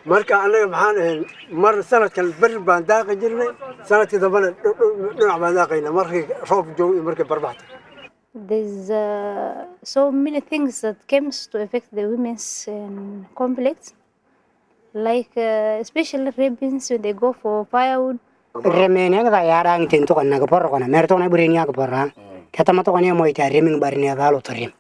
marka anaga maxaan ahayn mar sanadkan bar baan daaqi jirnay sanadkii dambana dhinac baan daaqayna markii roob joog iyo markii barbaxta. There's so many things that comes to affect the women's conflicts, like especially rapings when they go for firewood. Remaining the yarang tinto kan nagapor ko na meron na burin niya kapora. Kaya tama to kanya mo ita reming bar niya galo tarim.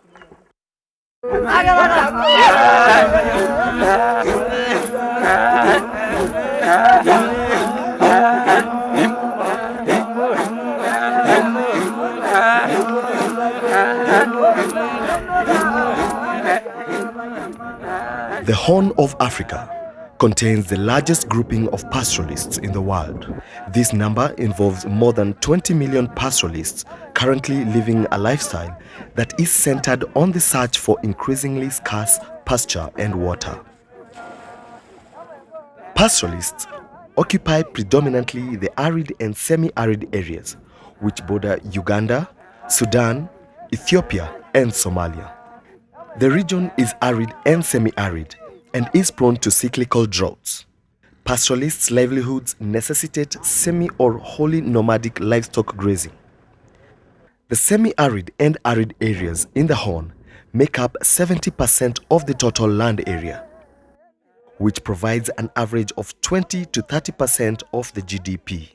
The Horn of Africa contains the largest grouping of pastoralists in the world. This number involves more than 20 million pastoralists currently living a lifestyle that is centered on the search for increasingly scarce pasture and water. Pastoralists occupy predominantly the arid and semi-arid areas which border Uganda, Sudan, Ethiopia, and Somalia. The region is arid and semi-arid and is prone to cyclical droughts. Pastoralists' livelihoods necessitate semi or wholly nomadic livestock grazing. The semi-arid and arid areas in the Horn make up 70% of the total land area, which provides an average of 20 to 30% of the GDP.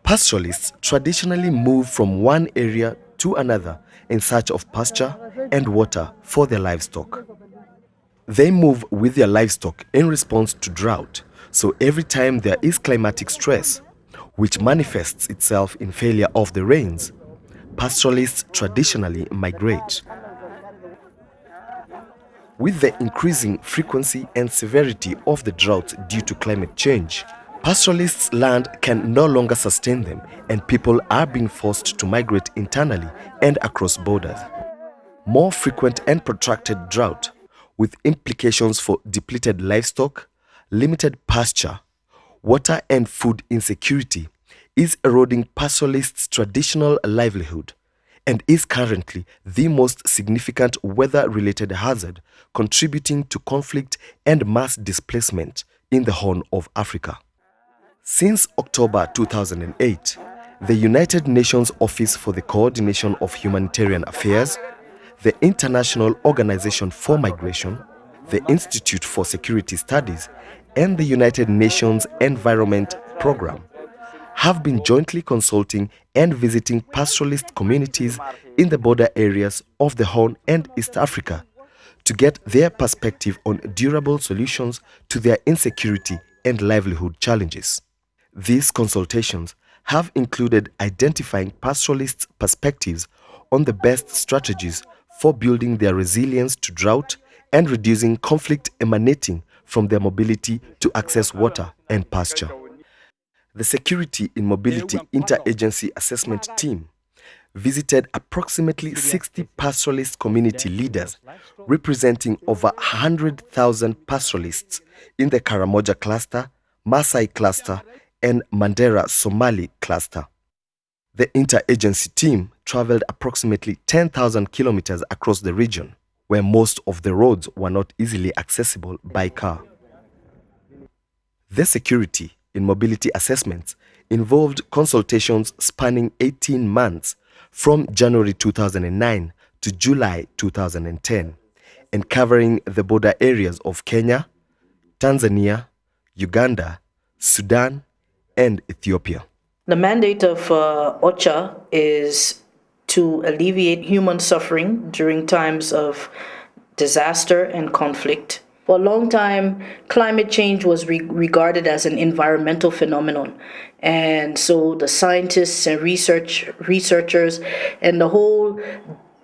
Pastoralists traditionally move from one area to another in search of pasture and water for their livestock. They move with their livestock in response to drought, so every time there is climatic stress, which manifests itself in failure of the rains, pastoralists traditionally migrate. With the increasing frequency and severity of the drought due to climate change, pastoralists' land can no longer sustain them and people are being forced to migrate internally and across borders. More frequent and protracted drought, with implications for depleted livestock, limited pasture, water and food insecurity, is eroding pastoralists' traditional livelihood and is currently the most significant weather-related hazard contributing to conflict and mass displacement in the Horn of Africa. Since October 2008, the United Nations Office for the Coordination of Humanitarian Affairs, the International Organization for Migration, the Institute for Security Studies, and the United Nations Environment Programme have been jointly consulting and visiting pastoralist communities in the border areas of the Horn and East Africa to get their perspective on durable solutions to their insecurity and livelihood challenges. These consultations have included identifying pastoralists' perspectives on the best strategies for building their resilience to drought and reducing conflict emanating from their mobility to access water and pasture. The Security in Mobility Interagency Assessment Team visited approximately 60 pastoralist community leaders representing over 100,000 pastoralists in the Karamoja cluster, Maasai cluster, and Mandera Somali cluster. The interagency team traveled approximately 10,000 kilometers across the region, where most of the roads were not easily accessible by car. The Security in Mobility assessments involved consultations spanning 18 months from January 2009 to July 2010 and covering the border areas of Kenya, Tanzania, Uganda, Sudan, and Ethiopia. The mandate of OCHA is to alleviate human suffering during times of disaster and conflict. For a long time, climate change was regarded as an environmental phenomenon. And so the scientists and researchers and the whole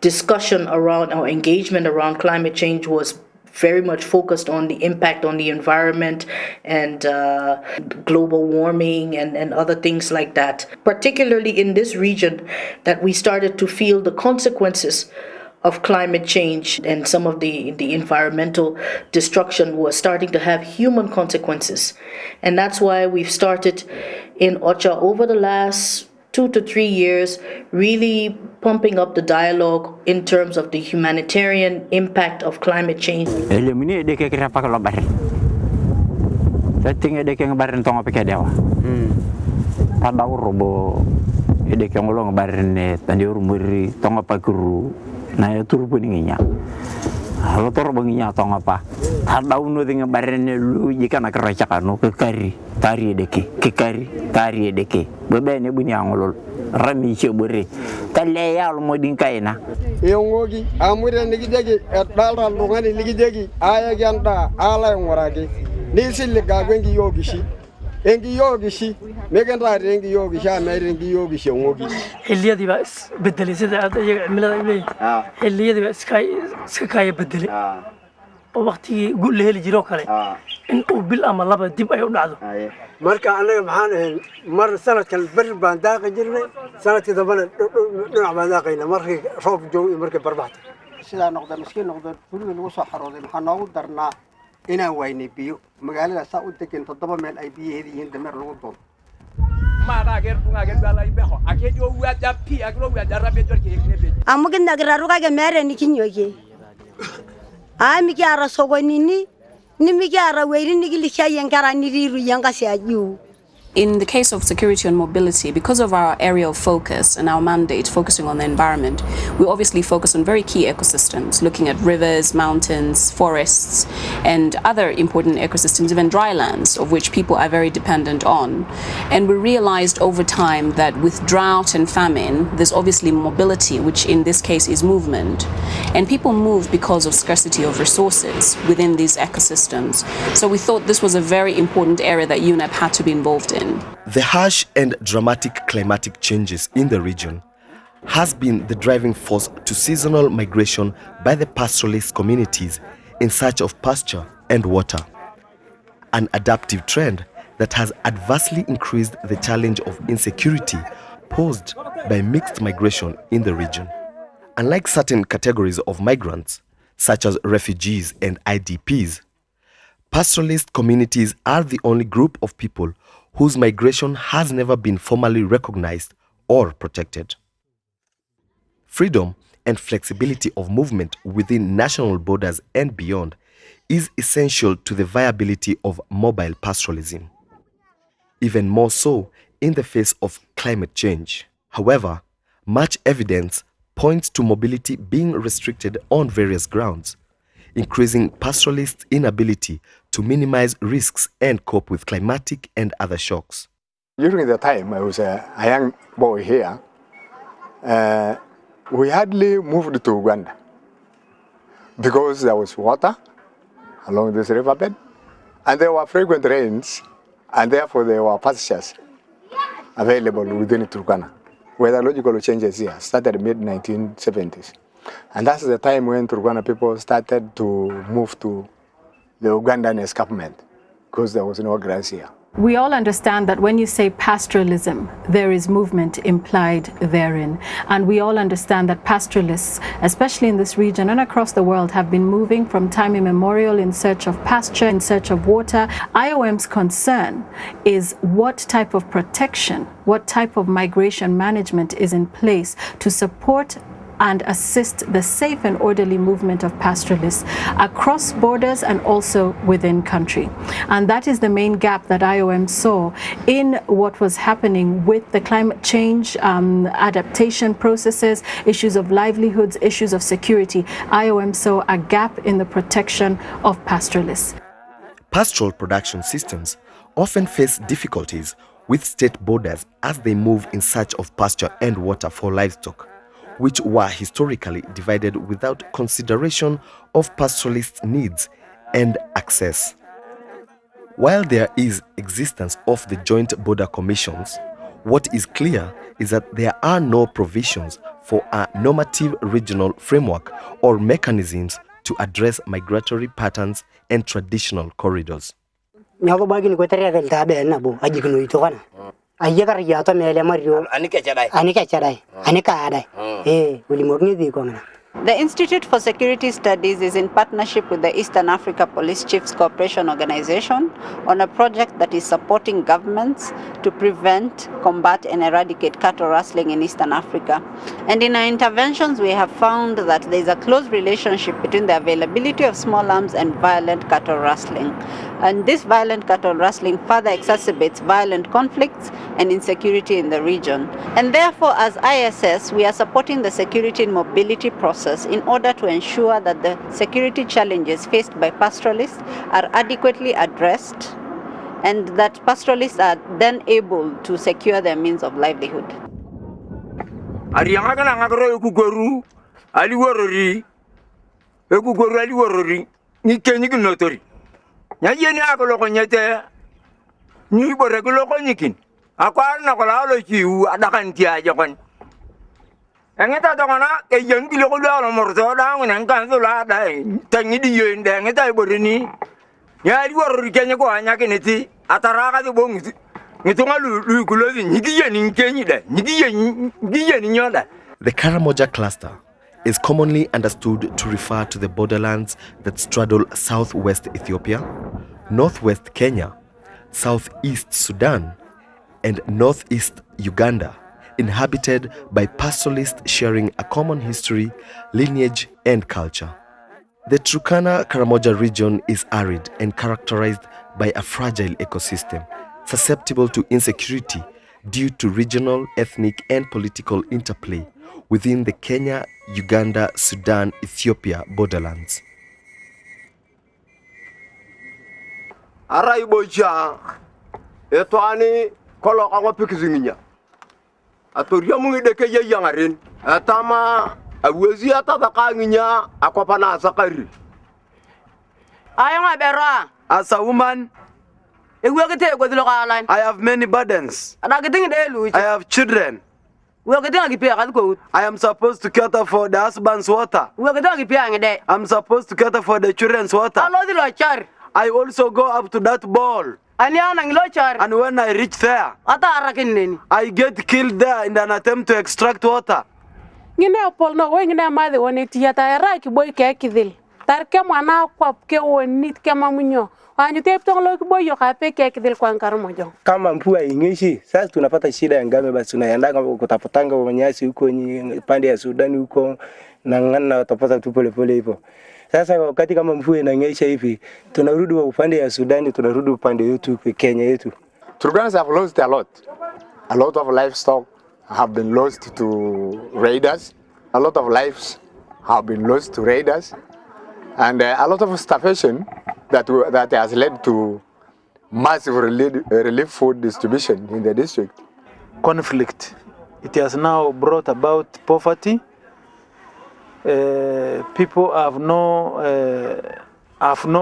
discussion around our engagement around climate change was very much focused on the impact on the environment and global warming and other things like that. Particularly in this region, that we started to feel the consequences of climate change and some of the environmental destruction was starting to have human consequences. And that's why we've started in OCHA over the last 2 to 3 years, really pumping up the dialogue in terms of the humanitarian impact of climate change. Tating ede keng barin tonga peke dewa. Pada urobo ede keng olong barin ne tandi urumuri tonga pakuru na ya turu puninginya. Halo tor banginya tonga pa. Tada uno dengan barin ne lu jika nak raca kanu kekari tari edeke kekari tari edeke. Bebe ne bunya ngolol rami chebure. Talle ya lo modin kaina. Yongogi amure nigi jegi dalra lungani nigi jegi aya ganda ala ngorage. Nisi liga gwengi yogi shi meganda rengi yogi sha merengi yogi shi ngogi xilliyadii baa is bedelay sida aad iyaga cimilada ay leeyihiin xilliyadii baa iska kaya bedelay oo waqtigii guul la heli jiro kale in uu bil ama laba dib ay u dhacdo marka anaga maxaan ahayn mar sanadkan ber baan daaqi jirnay sanadkii dambana dhinac baan daaqayna markii roob joog iyo markii barbaxta sidaa noqda miskiin noqda guriga lagu soo xarooday maxaa noogu darnaa inaan waynay biyo magaalada saa u degan 7 meel ay biyaheeda yihiin dameer lagu doon amugin nagraruga mere nikinyoge amiki ara sogonini nimiki ara weiri nigilisha yengara niriru yangasi ayu. In the case of security and mobility, because of our area of focus and our mandate focusing on the environment, we obviously focus on very key ecosystems, looking at rivers, mountains, forests, and other important ecosystems, even drylands, of which people are very dependent on. And we realized over time that with drought and famine, there's obviously mobility, which in this case is movement. And people move because of scarcity of resources within these ecosystems. So we thought this was a very important area that UNEP had to be involved in. The harsh and dramatic climatic changes in the region has been the driving force to seasonal migration by the pastoralist communities in search of pasture and water. An adaptive trend that has adversely increased the challenge of insecurity posed by mixed migration in the region. Unlike certain categories of migrants, such as refugees and IDPs, pastoralist communities are the only group of people whose migration has never been formally recognized or protected. Freedom and flexibility of movement within national borders and beyond is essential to the viability of mobile pastoralism, even more so in the face of climate change. However, much evidence points to mobility being restricted on various grounds, increasing pastoralists' inability to minimize risks and cope with climatic and other shocks. During the time I was a young boy here, we hardly moved to Uganda because there was water along this riverbed and there were frequent rains and therefore there were pastures available within Turkana. Weatherological changes here started mid-1970s. And that's the time when Turkana people started to move to the Ugandan escarpment because there was no grass here. We all understand that when you say pastoralism, there is movement implied therein. And we all understand that pastoralists, especially in this region and across the world, have been moving from time immemorial in search of pasture, in search of water. IOM's concern is what type of protection, what type of migration management is in place to support and assist the safe and orderly movement of pastoralists across borders and also within country. And that is the main gap that IOM saw in what was happening with the climate change, adaptation processes, issues of livelihoods, issues of security. IOM saw a gap in the protection of pastoralists. Pastoral production systems often face difficulties with state borders as they move in search of pasture and water for livestock, which were historically divided without consideration of pastoralist needs and access. While there is existence of the joint border commissions, what is clear is that there are no provisions for a normative regional framework or mechanisms to address migratory patterns and traditional corridors. Ayyakar yato mele mario anike chadai uli morni di kongna The Institute for Security Studies is in partnership with the Eastern Africa Police Chiefs Cooperation Organization on a project that is supporting governments to prevent, combat, and eradicate cattle rustling in Eastern Africa. And in our interventions, we have found that there is a close relationship between the availability of small arms and violent cattle rustling. And this violent cattle rustling further exacerbates violent conflicts and insecurity in the region. And therefore, as ISS, we are supporting the security and mobility process in order to ensure that the security challenges faced by pastoralists are adequately addressed and that pastoralists are then able to secure their means of livelihood. Nyajeni akoloko nyete ni bore koloko nyikin akwar na kola lo chiu adakan ti aja kon engeta to kona ke yengi lo lo morto da ngene kan so la da tangi di yo inde ngeta bore ni ya ri woro ri kenye ko anya keneti atara ka bo ngitunga lu kulo nyigi yeni kenyi da nyigi yeni nyoda. The Karamoja cluster is commonly understood to refer to the borderlands that straddle southwest Ethiopia, northwest Kenya, southeast Sudan, and northeast Uganda, inhabited by pastoralists sharing a common history, lineage, and culture. The Turkana-Karamoja region is arid and characterized by a fragile ecosystem, susceptible to insecurity due to regional, ethnic, and political interplay within the Kenya, Uganda, Sudan, Ethiopia borderlands. Arai boja etwani kolo kago pikizinginya atoria mungi deke yangarin atama awezi atatakanginya akopana sakari ayanga berwa. As a woman, I have many burdens. I have children. I am supposed to cater for the husband's water. I'm supposed to cater for the children's water. I also go up to that bowl. And when I reach there, I get killed there in an attempt to extract water. Kama mvua inyeshi, sasa tunapata shida ya ngame, basi tunaenda kutafutanga manyasi huko pande ya Sudan huko na ngana watapata tu pole pole hivyo. Sasa wakati kama mvua inanyesha hivi, tunarudi upande ya Sudan, tunarudi upande yetu Kenya yetu. Turkanas have lost a lot. A lot of livestock have been lost to raiders. A lot of lives have been lost to raiders. And a lot of starvation that has led to massive relief food distribution in the district. Conflict. It has now brought about poverty. People have no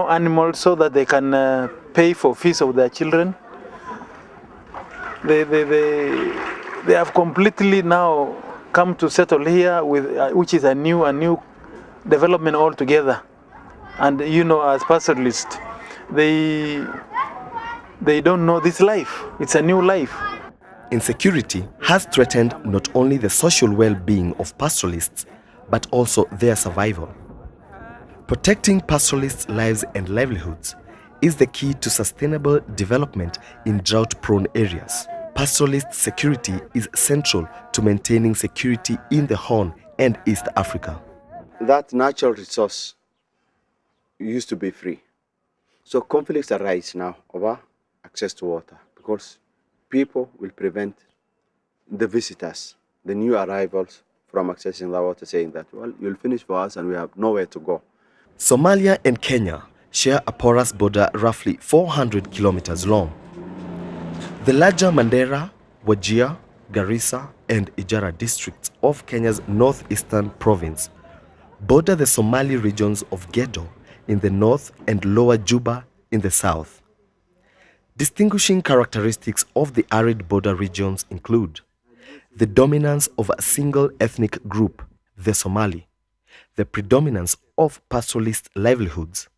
animals so that they can pay for fees of their children. They have completely now come to settle here, which is a new development altogether. And you know, as pastoralists, they don't know this life. It's a new life. Insecurity has threatened not only the social well-being of pastoralists, but also their survival. Protecting pastoralists' lives and livelihoods is the key to sustainable development in drought-prone areas. Pastoralist security is central to maintaining security in the Horn and East Africa. That natural resource used to be free. So conflicts arise now over access to water because people will prevent the visitors, the new arrivals, from accessing the water, saying that, well, you'll finish for us and we have nowhere to go. Somalia and Kenya share a porous border roughly 400 kilometers long. The larger Mandera, Wajir, Garissa, and Ijara districts of Kenya's northeastern province border the Somali regions of Gedo in the north and Lower Juba in the south. Distinguishing characteristics of the arid border regions include the dominance of a single ethnic group, the Somali, the predominance of pastoralist livelihoods,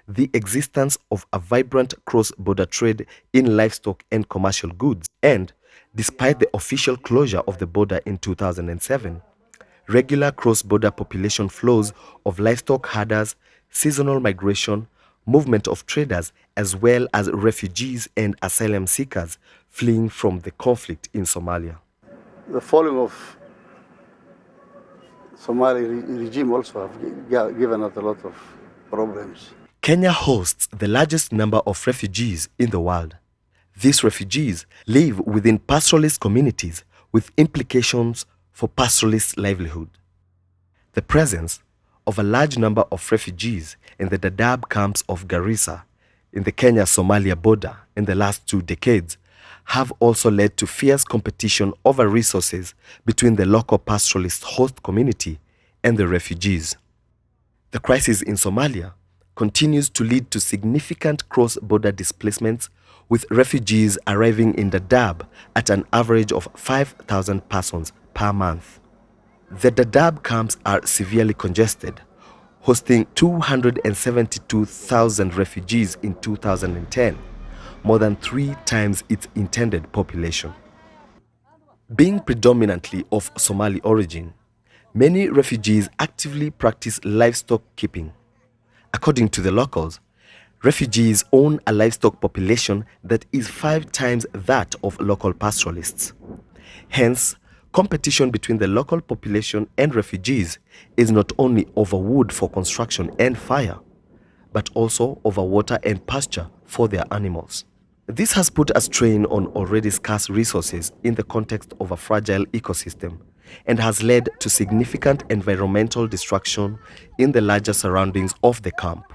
the existence of a vibrant cross-border trade in livestock and commercial goods, and, despite the official closure of the border in 2007, regular cross-border population flows of livestock herders, seasonal migration, movement of traders, as well as refugees and asylum seekers fleeing from the conflict in Somalia. The falling of Somali regime also have given us a lot of problems. Kenya hosts the largest number of refugees in the world. These refugees live within pastoralist communities with implications for pastoralist livelihood. The presence of a large number of refugees in the Dadaab camps of Garissa in the Kenya-Somalia border in the last 2 decades have also led to fierce competition over resources between the local pastoralist host community and the refugees. The crisis in Somalia continues to lead to significant cross-border displacements, with refugees arriving in Dadaab at an average of 5,000 persons per month. The Dadaab camps are severely congested, hosting 272,000 refugees in 2010, more than 3 times its intended population. Being predominantly of Somali origin, many refugees actively practice livestock keeping. According to the locals, refugees own a livestock population that is 5 times that of local pastoralists. Hence, competition between the local population and refugees is not only over wood for construction and fire, but also over water and pasture for their animals. This has put a strain on already scarce resources in the context of a fragile ecosystem and has led to significant environmental destruction in the larger surroundings of the camp.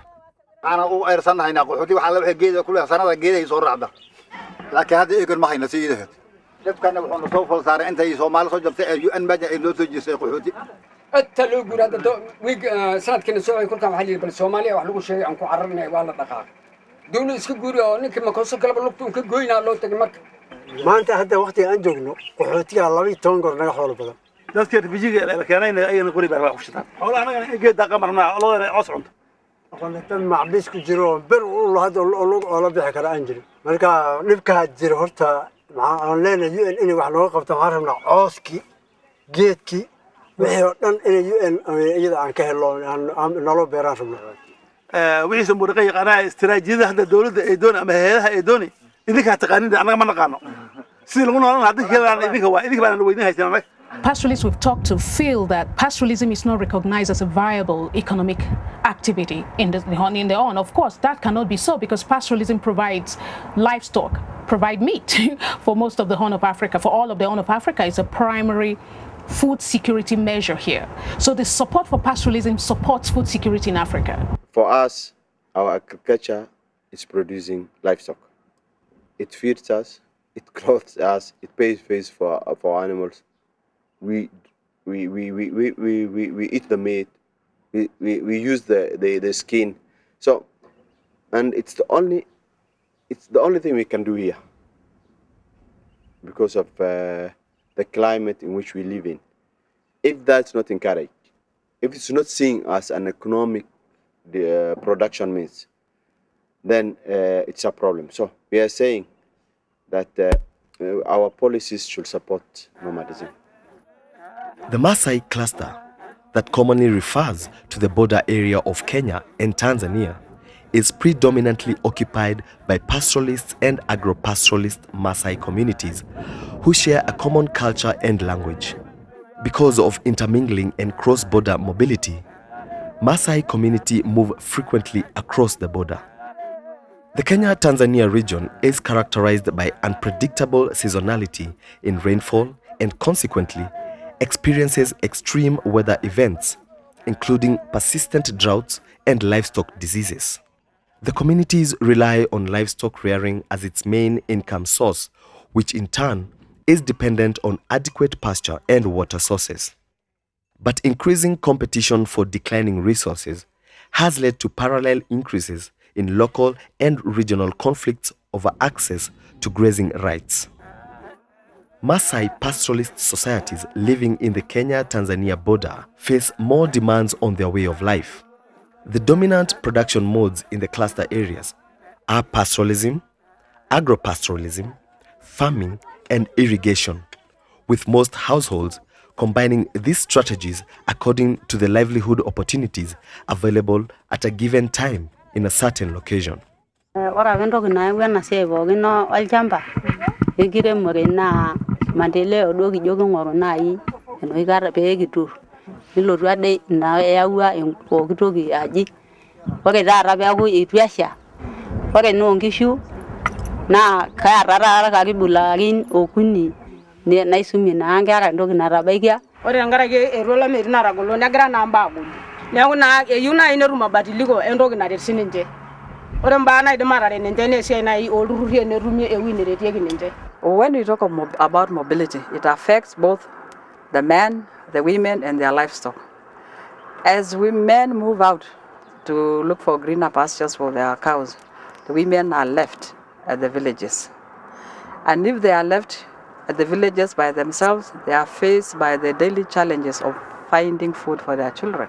maanta hadda waqti aan joogno qaxootiga 12 goor naga xoolo badan dadka refujiga la keenayna ayna qori baa wax shitaan xoolaha anaga geed daqa marnaa olodana coos cunto aqoontan macbis ku jiro ber uu hadda oo la bixi kara aan jirin marka dhibka jiro horta aan leenahay UN in wax looga qabto waxaan rabnaa cooski geedki wixii oo dhan in UN iyada aan ka helo aan nolol beeraan rabnaa wixii sambuurqa yaqaanaa istiraatiijiyada hadda dawladda ay doon ama hay'adaha ay doonay idinka taqaaniin anaga ma naqaano si lagu noolaan hadii kale idinka waa idinka baan weydin haysan Pastoralists we've talked to feel that pastoralism is not recognized as a viable economic activity in their own. Of course, that cannot be so because pastoralism provides livestock, provide meat for most of the Horn of Africa. For all of the Horn of Africa, is a primary food security measure here. So the support for pastoralism supports food security in Africa. For us, our agriculture is producing livestock. It feeds us, it clothes us, it pays fees for animals. We eat the meat, we use the skin. So, and it's the only thing we can do here because of the climate in which we live in. If that's not encouraged, if it's not seen as an economic production means, then it's a problem. So we are saying that our policies should support nomadism. The Maasai cluster, that commonly refers to the border area of Kenya and Tanzania, is predominantly occupied by pastoralists and agro-pastoralist Maasai communities who share a common culture and language. Because of intermingling and cross-border mobility, Maasai community move frequently across the border. The Kenya-Tanzania region is characterized by unpredictable seasonality in rainfall and consequently experiences extreme weather events, including persistent droughts and livestock diseases. The communities rely on livestock rearing as its main income source, which in turn is dependent on adequate pasture and water sources. But increasing competition for declining resources has led to parallel increases in local and regional conflicts over access to grazing rights. Maasai pastoralist societies living in the Kenya-Tanzania border face more demands on their way of life. The dominant production modes in the cluster areas are pastoralism, agro-pastoralism, farming, and irrigation, with most households combining these strategies according to the livelihood opportunities available at a given time in a certain location. Ora ventoki nayau ena siai pookin olchamba enkiremore naa maendeleo duo kijo king'oru naaji enoshi kata pee kiturr nilotu ade ina yaua pooki toki aji ore taata peeku eitu esha ore noonkishu naa kaata taata karibu ilarin okuni naisumie naa nkera entoki natabaikia. Ore tenkaraki etu olameyu natagolo negira naa mbaa agolu. Neeku naa eyieu naaji netum mabadiliko entoki naret sininche. Ore mbaa naidim ataret ninche naa esiai naaji olturruri enetumi ewueji neretieki ninche. When we talk about mobility, it affects both the men, the women, and their livestock. As men move out to look for greener pastures for their cows, the women are left at the villages. And if they are left at the villages by themselves, they are faced by the daily challenges of finding food for their children.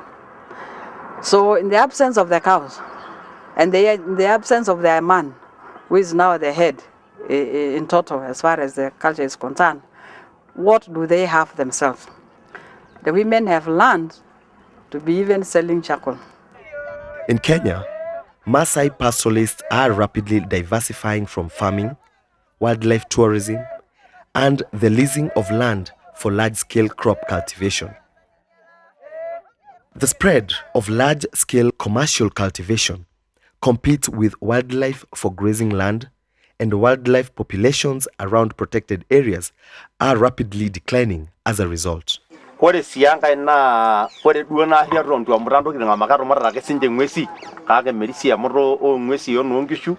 So in the absence of the cows, and in the absence of their man, who is now the head in total as far as the culture is concerned, what do they have themselves? The women have learned to be even selling charcoal. In Kenya, Maasai pastoralists are rapidly diversifying from farming, wildlife tourism, and the leasing of land for large-scale crop cultivation. The spread of large-scale commercial cultivation competes with wildlife for grazing land, and wildlife populations around protected areas are rapidly declining as a result. Kore siangai na kore duo na hiato ntu amurando kingamaka romara ke sinje ngwesi kake merisi amuro o ngwesi yo nongishu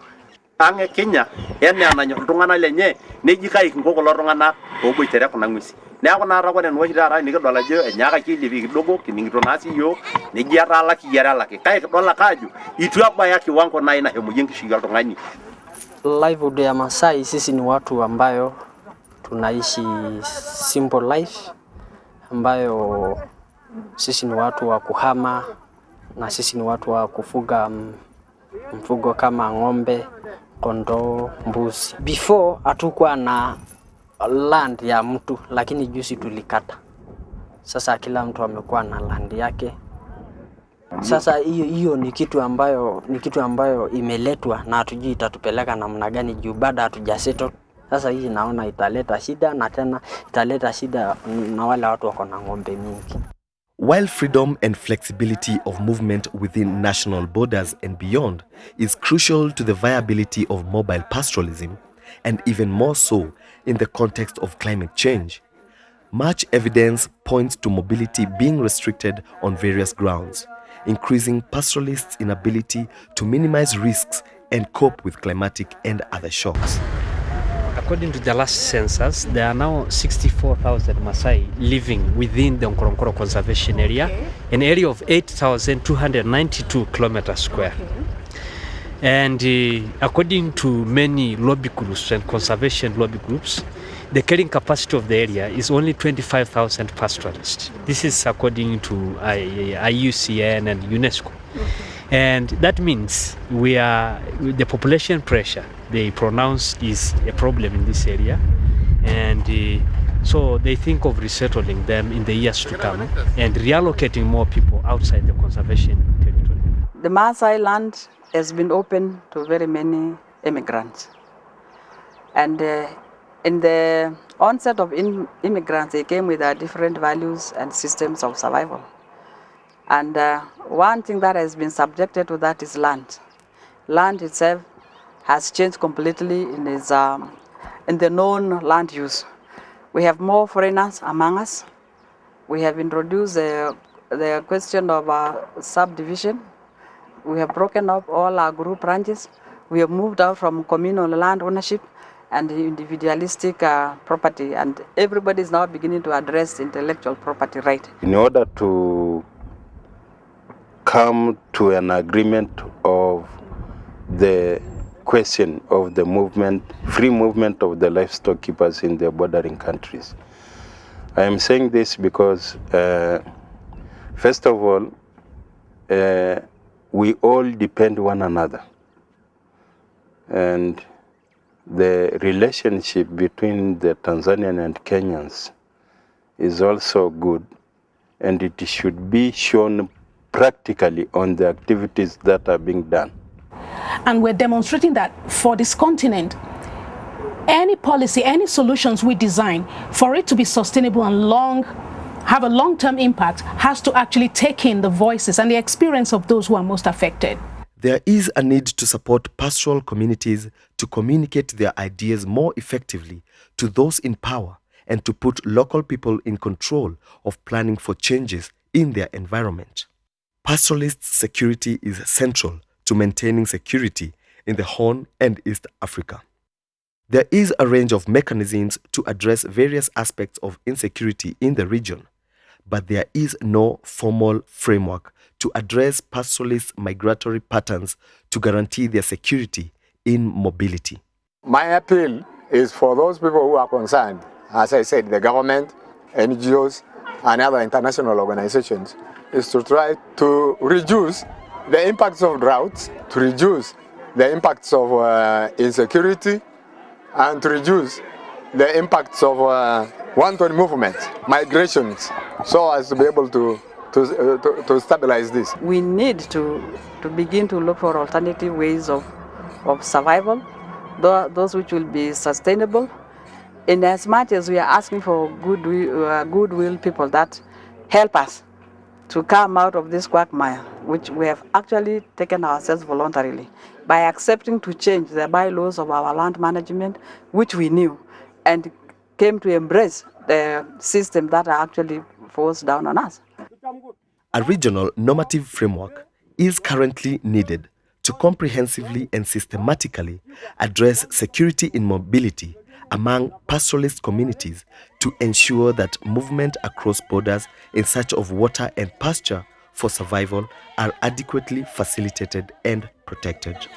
ange Kenya ene ananyo ntungana lenye neji kai nkokolo tungana oboitere kuna ngwesi neeku na ara kore nwoshi tara nikidol ajo enyaka kilipi kidogo kiningito nasi yo neji atala kiyara laki kai kidola kaju itu abaya kiwango na ina hemoje ngishu ya tungani. Livelihood ya Maasai, sisi ni watu ambayo tunaishi simple life, ambayo sisi ni watu wa kuhama na sisi ni watu wa kufuga mfugo kama ng'ombe, kondoo, mbuzi. Before hatukuwa na land ya mtu, lakini juzi tulikata. Sasa kila mtu amekuwa na land yake. Sasa hiyo ni kitu ambayo imeletwa na hatujui itatupeleka namna gani juu bado hatujasettle. Sasa hii naona italeta shida na tena italeta shida na wale watu wako na ng'ombe mingi. While freedom and flexibility of movement within national borders and beyond is crucial to the viability of mobile pastoralism, and even more so in the context of climate change, much evidence points to mobility being restricted on various grounds, increasing pastoralists' inability to minimize risks and cope with climatic and other shocks. According to the last census, there are now 64,000 Maasai living within the Nkoronkoro Conservation Area, an area of 8,292 kilometers square. And according to many lobby groups and conservation lobby groups, the carrying capacity of the area is only 25,000 pastoralists. This is according to IUCN and UNESCO. And that means the population pressure they pronounce is a problem in this area. And so they think of resettling them in the years to come and reallocating more people outside the conservation territory. The Maasai land has been open to very many immigrants. And in the onset of immigrants, they came with different values and systems of survival. And one thing that has been subjected to that is land. Land itself has changed completely in the known land use. We have more foreigners among us. We have introduced the question of subdivision. We have broken up all our group branches. We have moved out from communal land ownership and individualistic property, and everybody is now beginning to address intellectual property right. In order to come to an agreement of the question of the movement, free movement of the livestock keepers in the bordering countries. I am saying this because, first of all, we all depend on one another. And the relationship between the Tanzanian and Kenyans is also good, and it should be shown practically on the activities that are being done. And we're demonstrating that for this continent, any policy, any solutions we design, for it to be sustainable and have a long-term impact, has to actually take in the voices and the experience of those who are most affected. There is a need to support pastoral communities to communicate their ideas more effectively to those in power and to put local people in control of planning for changes in their environment. Pastoralist security is central to maintaining security in the Horn and East Africa. There is a range of mechanisms to address various aspects of insecurity in the region, but there is no formal framework to address pastoralist migratory patterns to guarantee their security in mobility. My appeal is for those people who are concerned, as I said, the government, NGOs, and other international organizations, is to try to reduce the impacts of droughts, to reduce the impacts of insecurity, and to reduce the impacts of wanton movements, migrations, so as to be able to stabilize this. We need to begin to look for alternative ways of survival, those which will be sustainable, in as much as we are asking for goodwill people that help us to come out of this quagmire, which we have actually taken ourselves voluntarily by accepting to change the bylaws of our land management, which we knew, and came to embrace the system that are actually forced down on us. A regional normative framework is currently needed to comprehensively and systematically address security in mobility among pastoralist communities to ensure that movement across borders in search of water and pasture for survival are adequately facilitated and protected.